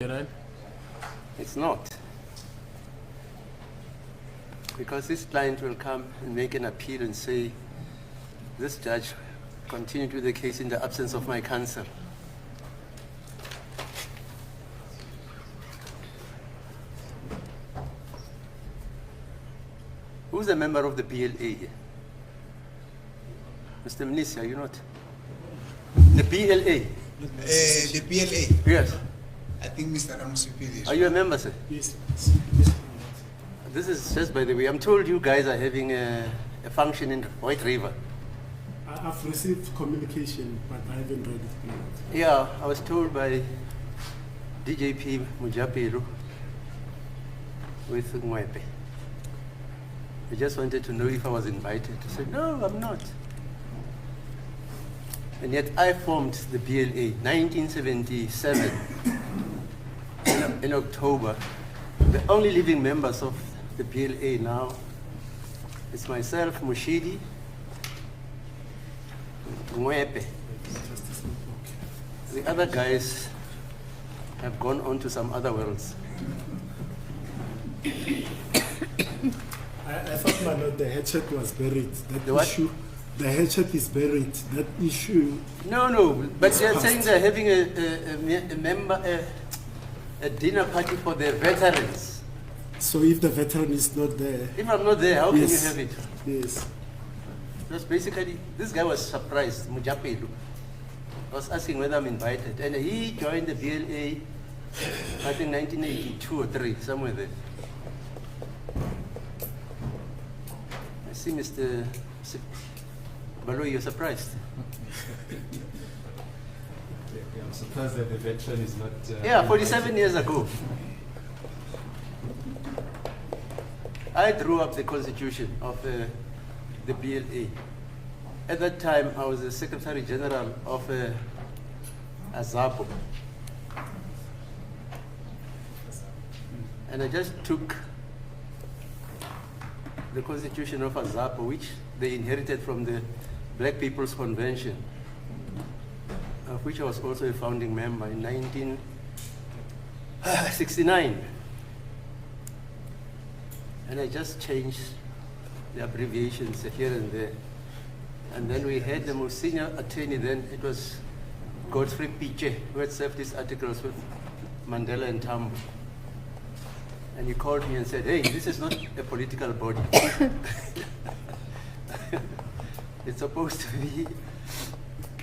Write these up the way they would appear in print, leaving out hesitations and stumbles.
It's not. Because this client will come and make an appeal and say, this judge continued with the case in the absence of my counsel. Who's a member of the PLA? Mr. Mnisi, are you not? The PLA? The PLA? Yes. I think Mr. Ramusipili is. Are you a member, sir? Yes. This is just by the way. I'm told you guys are having a function in White River. I've received communication, but I haven't read it. Yeah, I was told by DJP Mujapiru with Ngwepe. I just wanted to know if I was invited. I said, no, I'm not. And yet I formed the PLA 1977 in October. The only living members of the PLA now is myself, Mushidi, Ngwepe. The other guys have gone on to some other worlds. I thought, my lord, the hatchet was buried. That The what? issue, the hatchet is buried. That issue. No, but they're It's saying past. they're having a dinner party for the veterans. So if the veteran is not there, If I'm not there, how Yes. can you have it? yes. Because basically, this guy was surprised, Mujapelu. I was asking whether I'm invited. And he joined the BLA, I think 1982 or 3, somewhere there. I see Mr. Balo, you're surprised. I'm surprised that the veteran is not... Yeah, 47 years ago. I drew up the constitution of the BLA. At that time, I was the Secretary General of AZAPO. And I just took the constitution of AZAPO, which they inherited from the Black People's Convention, of which I was also a founding member in 1969. And I just changed the abbreviations here and there. And then we had the most senior attorney then, it was Godfrey Piche, who had served his articles with Mandela and Tambo. And he called me and said, hey, this is not a political body. It's supposed to be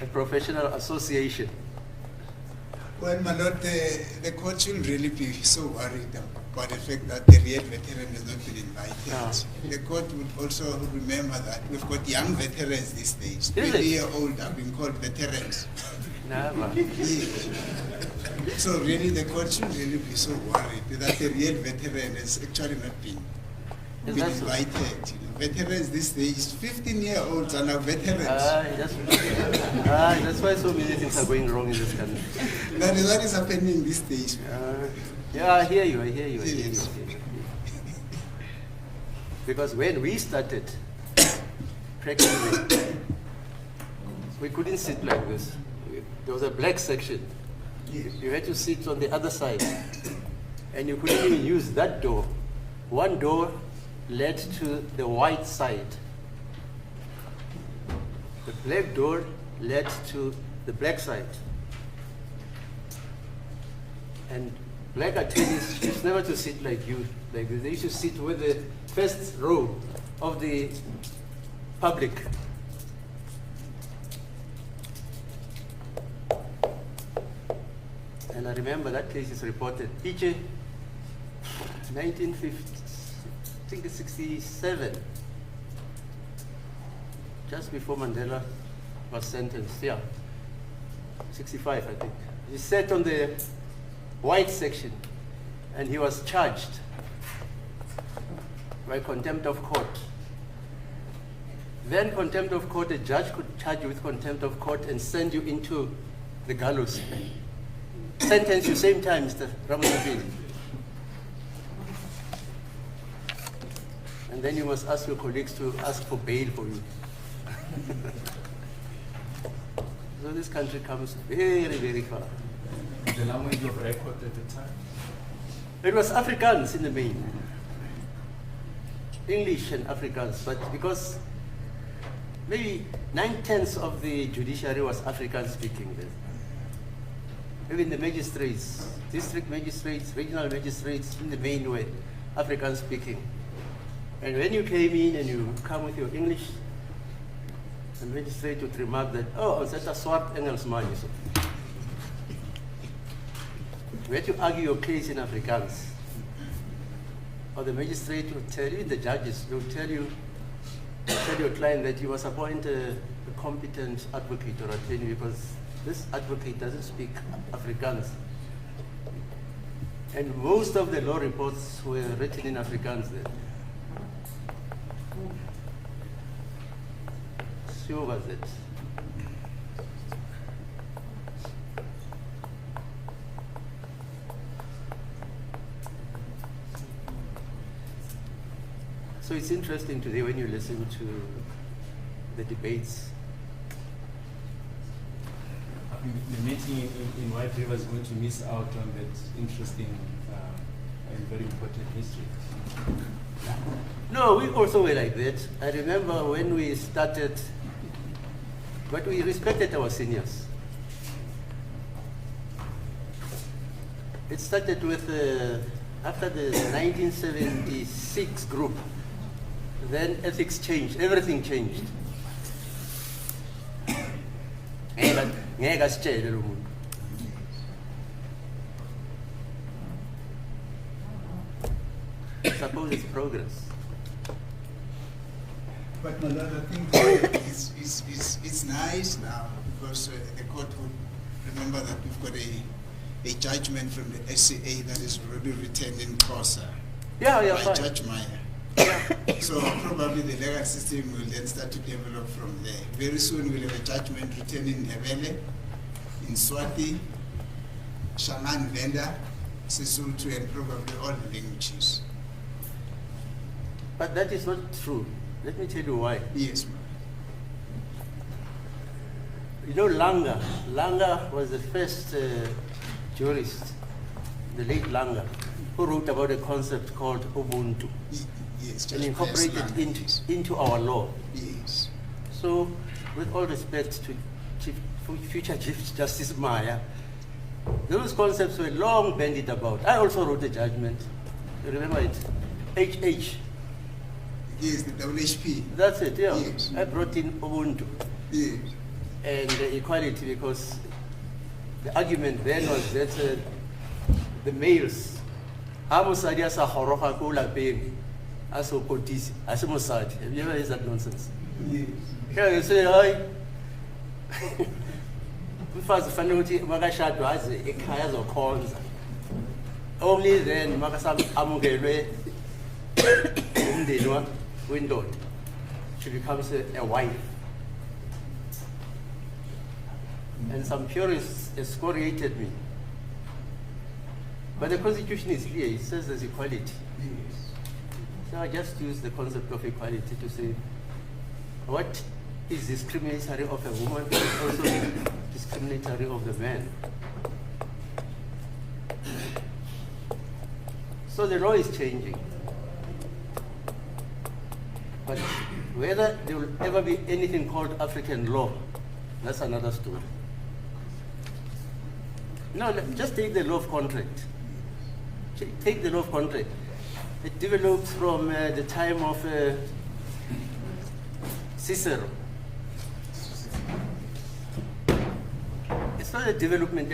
a professional association. Well, my lord, the court should really be so worried about the fact that the real veteran has not been invited. No. The court would also remember that we've got young veterans these days. Is it? 20-year-old have been called veterans. Never. Yes. So really, the court should really be so worried that the real veteran has actually not been Is that so? invited. You know, veterans these days, 15-year-olds are now veterans. That's why so many things are going wrong in this country. That is what is happening these days. Yeah, I hear you. Yes. Because when we started practicing, we couldn't sit like this. There was a black section. You had to sit on the other side. And you couldn't even use that door. One door led to the white side. The black door led to the black side. And black attorneys used never to sit like you, like this. They used to sit with the first row of the public. And I remember that case is reported. Piche, 1950, I think it's 67, just before Mandela was sentenced, yeah, 65 I think. He sat on the white section and he was charged by contempt of court. Then contempt of court, a judge could charge you with contempt of court and send you into the gallows. Sentence you same time, Mr. Ramusipili. And then you must ask your colleagues to ask for bail for you. So this country comes very, very far. the language of record at the time? It was Afrikaans in the main. English and Afrikaans, but because maybe 9/10 of the judiciary was Afrikaans speaking then. Even the magistrates, district magistrates, regional magistrates, in the main way, Afrikaans speaking. And when you came in and you come with your English, the magistrate would remark that, oh, ons het 'n swart Engelsman hierso. You had to argue your case in Afrikaans. Or the magistrate would tell you, the judges will tell you, tell your client that you must appoint a competent advocate or attorney because this advocate doesn't speak Afrikaans. And most of the law reports were written in Afrikaans then. So was it. So it's interesting today when you listen to the debates. I think the meeting in White River is going to miss out on that interesting and very important history. No, we also were like that. I remember when we started, but we respected our seniors. It started with, after the 1976 group, then ethics changed, everything changed. Ngeke asitshele lo muntu. Suppose it's progress. But my lord, I think it's nice now because the court would remember that we've got a judgment from the SCA that is already written in Xhosa Yeah, by fine. Judge Meyer. So probably the legal system will then start to develop from there. Very soon we'll have a judgment written in Ndebele, in Swati, Shaman Venda, Sesotho, and probably all the languages. But that is not true. Let me tell you why. Yes, ma'am. You know Langa was the first jurist, the late Langa, who wrote about a concept called Ubuntu Yes, and Judge incorporated Meyer's it languages. into our law. Yes. So, with all respect to future Chief Justice Maya, those concepts were long bandied about. I also wrote a judgment. You remember it? HH. Yes, the WHP. That's it, yeah. Yes. I brought in Ubuntu Yes. and equality because the argument then was that the males, Hamusadi as a horoka kula baby, as a kotisi, as a Musadi. Have you ever heard that nonsense? Yes. Here you say, hi. Mfazi fanele ukuthi makashadwa aze ekhaya azokhonza. Only then makasam amukelwe umndeni wendoda. She becomes a wife. And some purists excoriated me. But the Constitution is clear, it says there's equality. Yes. So I just use the concept of equality to say, what is discriminatory of a woman is also discriminatory of the man. So the law is changing. But whether there will ever be anything called African law, that's another story. No, just take the law of contract. Take the law of contract. It developed from the time of Cicero. It's not a development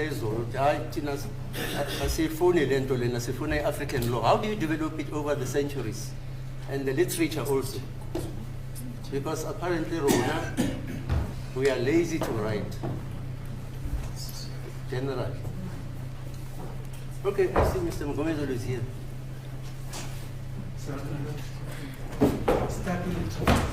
African law. How do you develop it over the centuries? And the literature also. Because apparently, Rona, we are lazy to write. Generally. Okay, I see Mr. Mngomezulu is here. Starting